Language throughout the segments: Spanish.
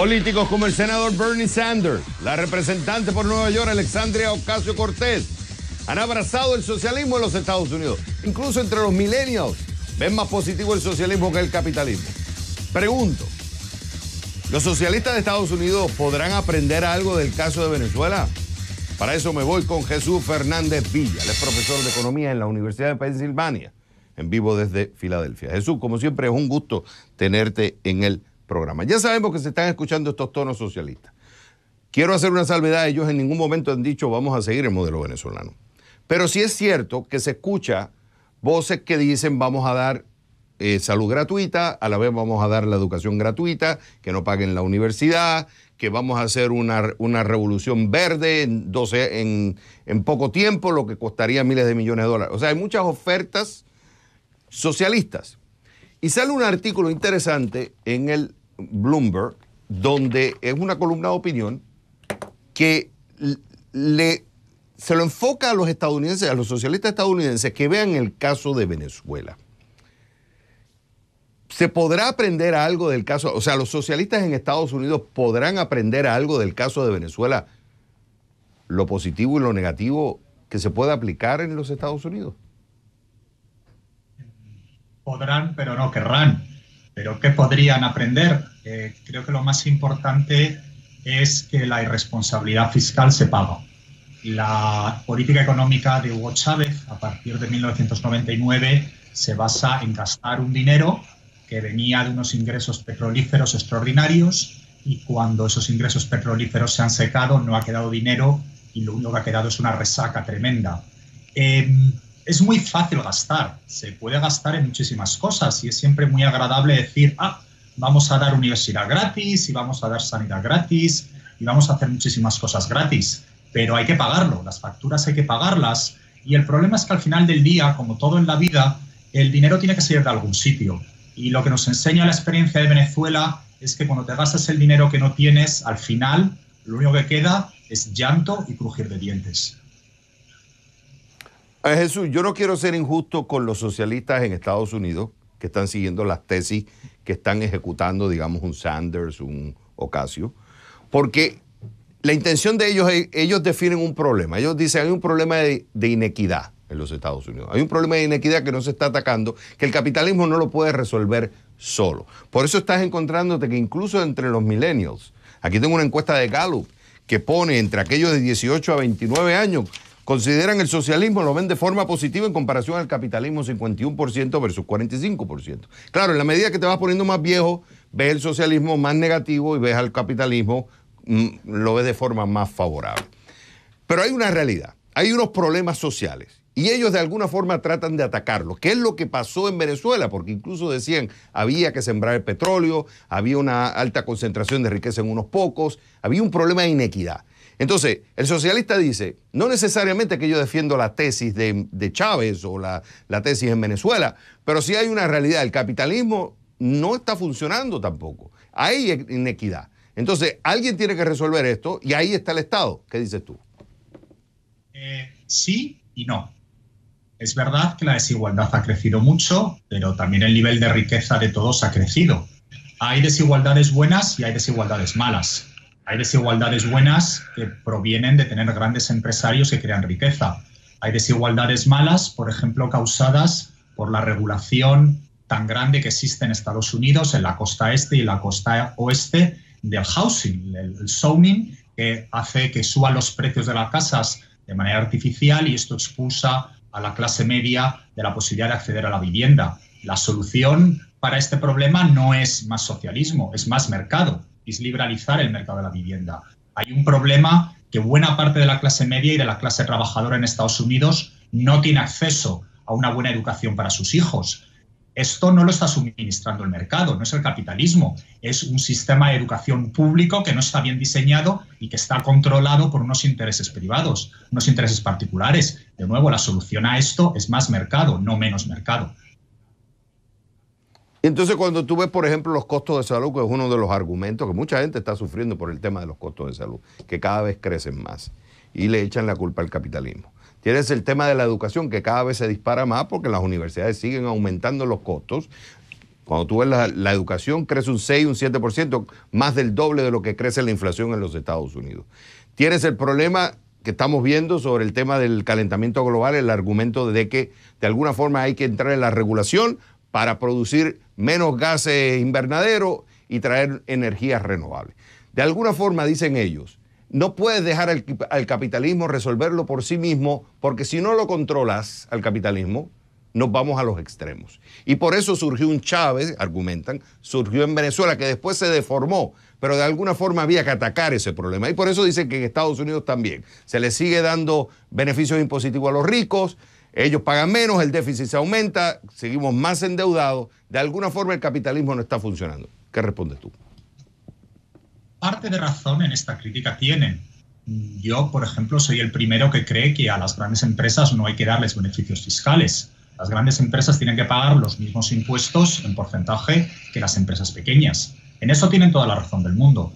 Políticos como el senador Bernie Sanders, la representante por Nueva York Alexandria Ocasio-Cortez, han abrazado el socialismo en los Estados Unidos. Incluso entre los millennials ven más positivo el socialismo que el capitalismo. Pregunto, ¿los socialistas de Estados Unidos podrán aprender algo del caso de Venezuela? Para eso me voy con Jesús Fernández Villa. Él es profesor de Economía en la Universidad de Pensilvania, en vivo desde Filadelfia. Jesús, como siempre, es un gusto tenerte en el programa. Ya sabemos que se están escuchando estos tonos socialistas. Quiero hacer una salvedad. Ellos en ningún momento han dicho vamos a seguir el modelo venezolano. Pero sí es cierto que se escucha voces que dicen vamos a dar salud gratuita, a la vez vamos a dar la educación gratuita, que no paguen la universidad, que vamos a hacer una revolución verde en poco tiempo, lo que costaría miles de millones de dólares. O sea, hay muchas ofertas socialistas. Y sale un artículo interesante en el Bloomberg, donde es una columna de opinión que se lo enfoca a los estadounidenses, a los socialistas estadounidenses que vean el caso de Venezuela. ¿Se podrá aprender algo del caso? O sea, ¿los socialistas en Estados Unidos podrán aprender algo del caso de Venezuela? Lo positivo y lo negativo que se puede aplicar en los Estados Unidos. Podrán, pero no querrán. ¿Pero qué podrían aprender? Creo que lo más importante es que la irresponsabilidad fiscal se paga. La política económica de Hugo Chávez, a partir de 1999, se basa en gastar un dinero que venía de unos ingresos petrolíferos extraordinarios, y cuando esos ingresos petrolíferos se han secado no ha quedado dinero y lo único que ha quedado es una resaca tremenda. Es muy fácil gastar, se puede gastar en muchísimas cosas y es siempre muy agradable decir, vamos a dar universidad gratis y vamos a dar sanidad gratis y vamos a hacer muchísimas cosas gratis, pero hay que pagarlo, las facturas hay que pagarlas, y el problema es que al final del día, como todo en la vida, el dinero tiene que salir de algún sitio, y lo que nos enseña la experiencia de Venezuela es que cuando te gastas el dinero que no tienes, al final lo único que queda es llanto y crujir de dientes. Jesús, yo no quiero ser injusto con los socialistas en Estados Unidos que están siguiendo las tesis que están ejecutando, digamos, un Sanders, un Ocasio, porque la intención de ellos definen un problema. Ellos dicen hay un problema de inequidad en los Estados Unidos. Hay un problema de inequidad que no se está atacando, que el capitalismo no lo puede resolver solo. Por eso estás encontrándote que incluso entre los millennials, aquí tengo una encuesta de Gallup que pone entre aquellos de 18 a 29 años, consideran el socialismo, lo ven de forma positiva en comparación al capitalismo, 51% versus 45%. Claro, en la medida que te vas poniendo más viejo, ves el socialismo más negativo y ves al capitalismo, lo ves de forma más favorable. Pero hay una realidad, hay unos problemas sociales y ellos de alguna forma tratan de atacarlos. ¿Qué es lo que pasó en Venezuela? Porque incluso decían, había que sembrar el petróleo, había una alta concentración de riqueza en unos pocos, había un problema de inequidad. Entonces, el socialista dice, no necesariamente que yo defiendo la tesis de Chávez o la tesis en Venezuela, pero sí hay una realidad, el capitalismo no está funcionando tampoco, hay inequidad. Entonces, alguien tiene que resolver esto y ahí está el Estado. ¿Qué dices tú? Sí y no. Es verdad que la desigualdad ha crecido mucho, pero también el nivel de riqueza de todos ha crecido. Hay desigualdades buenas y hay desigualdades malas. Hay desigualdades buenas que provienen de tener grandes empresarios que crean riqueza. Hay desigualdades malas, por ejemplo, causadas por la regulación tan grande que existe en Estados Unidos, en la costa este y en la costa oeste, del housing, el zoning, que hace que suban los precios de las casas de manera artificial y esto expulsa a la clase media de la posibilidad de acceder a la vivienda. La solución para este problema no es más socialismo, es más mercado. Es liberalizar el mercado de la vivienda. Hay un problema que buena parte de la clase media y de la clase trabajadora en Estados Unidos no tiene acceso a una buena educación para sus hijos. Esto no lo está suministrando el mercado, no es el capitalismo. Es un sistema de educación público que no está bien diseñado y que está controlado por unos intereses privados, unos intereses particulares. De nuevo, la solución a esto es más mercado, no menos mercado. Entonces, cuando tú ves, por ejemplo, los costos de salud, que es uno de los argumentos que mucha gente está sufriendo por el tema de los costos de salud, que cada vez crecen más y le echan la culpa al capitalismo. Tienes el tema de la educación, que cada vez se dispara más porque las universidades siguen aumentando los costos. Cuando tú ves la educación, crece un 6, un 7%, más del doble de lo que crece la inflación en los Estados Unidos. Tienes el problema que estamos viendo sobre el tema del calentamiento global, el argumento de que de alguna forma hay que entrar en la regulación para producir menos gases invernaderos y traer energías renovables. De alguna forma, dicen ellos, no puedes dejar al capitalismo resolverlo por sí mismo, porque si no lo controlas al capitalismo, nos vamos a los extremos. Y por eso surgió un Chávez, argumentan, surgió en Venezuela, que después se deformó, pero de alguna forma había que atacar ese problema. Y por eso dicen que en Estados Unidos también se les sigue dando beneficios impositivos a los ricos, ellos pagan menos, el déficit se aumenta, seguimos más endeudados. De alguna forma el capitalismo no está funcionando. ¿Qué respondes tú? Parte de razón en esta crítica tienen. Yo, por ejemplo, soy el primero que cree que a las grandes empresas no hay que darles beneficios fiscales. Las grandes empresas tienen que pagar los mismos impuestos en porcentaje que las empresas pequeñas. En eso tienen toda la razón del mundo.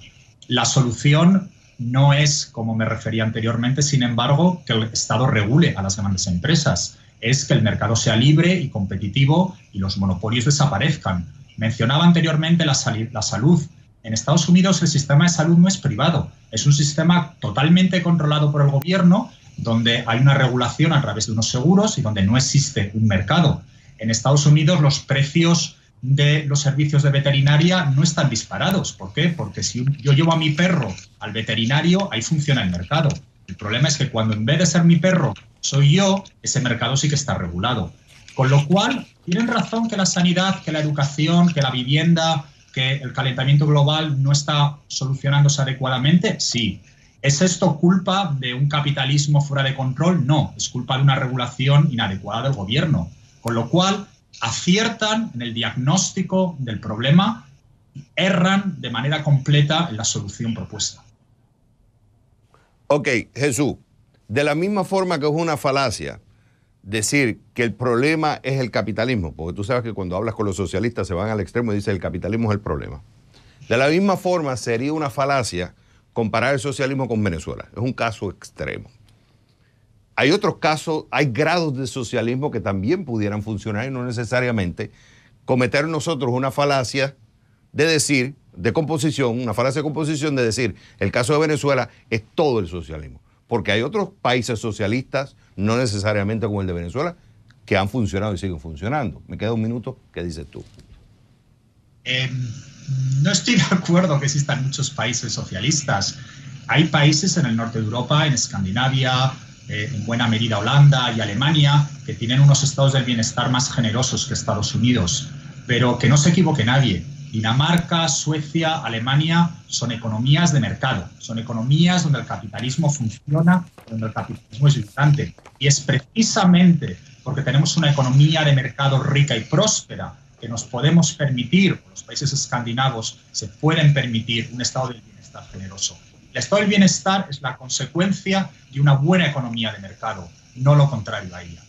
La solución no es, como me refería anteriormente, sin embargo, que el Estado regule a las grandes empresas. Es que el mercado sea libre y competitivo y los monopolios desaparezcan. Mencionaba anteriormente la salud. En Estados Unidos el sistema de salud no es privado. Es un sistema totalmente controlado por el gobierno, donde hay una regulación a través de unos seguros y donde no existe un mercado. En Estados Unidos los precios de los servicios de veterinaria no están disparados. ¿Por qué? Porque si yo llevo a mi perro al veterinario, ahí funciona el mercado. El problema es que cuando en vez de ser mi perro soy yo, ese mercado sí que está regulado. Con lo cual, tienen razón que la sanidad, que la educación, que la vivienda, que el calentamiento global no está solucionándose adecuadamente. Sí. ¿Es esto culpa de un capitalismo fuera de control? No, es culpa de una regulación inadecuada del gobierno. Con lo cual, aciertan en el diagnóstico del problema, erran de manera completa en la solución propuesta. Ok, Jesús, de la misma forma que es una falacia decir que el problema es el capitalismo, porque tú sabes que cuando hablas con los socialistas se van al extremo y dicen el capitalismo es el problema. De la misma forma sería una falacia comparar el socialismo con Venezuela. Es un caso extremo. Hay otros casos, hay grados de socialismo que también pudieran funcionar y no necesariamente cometer nosotros una falacia de decir, de composición, una falacia de composición de decir, el caso de Venezuela es todo el socialismo. Porque hay otros países socialistas, no necesariamente como el de Venezuela, que han funcionado y siguen funcionando. Me queda un minuto, ¿qué dices tú? No estoy de acuerdo que existan muchos países socialistas. Hay países en el norte de Europa, en Escandinavia, en buena medida Holanda y Alemania, que tienen unos estados del bienestar más generosos que Estados Unidos. Pero que no se equivoque nadie. Dinamarca, Suecia, Alemania son economías de mercado. Son economías donde el capitalismo funciona, donde el capitalismo es vibrante. Y es precisamente porque tenemos una economía de mercado rica y próspera que nos podemos permitir, los países escandinavos se pueden permitir un estado del bienestar generoso. El estado del bienestar es la consecuencia de una buena economía de mercado, no lo contrario a ella.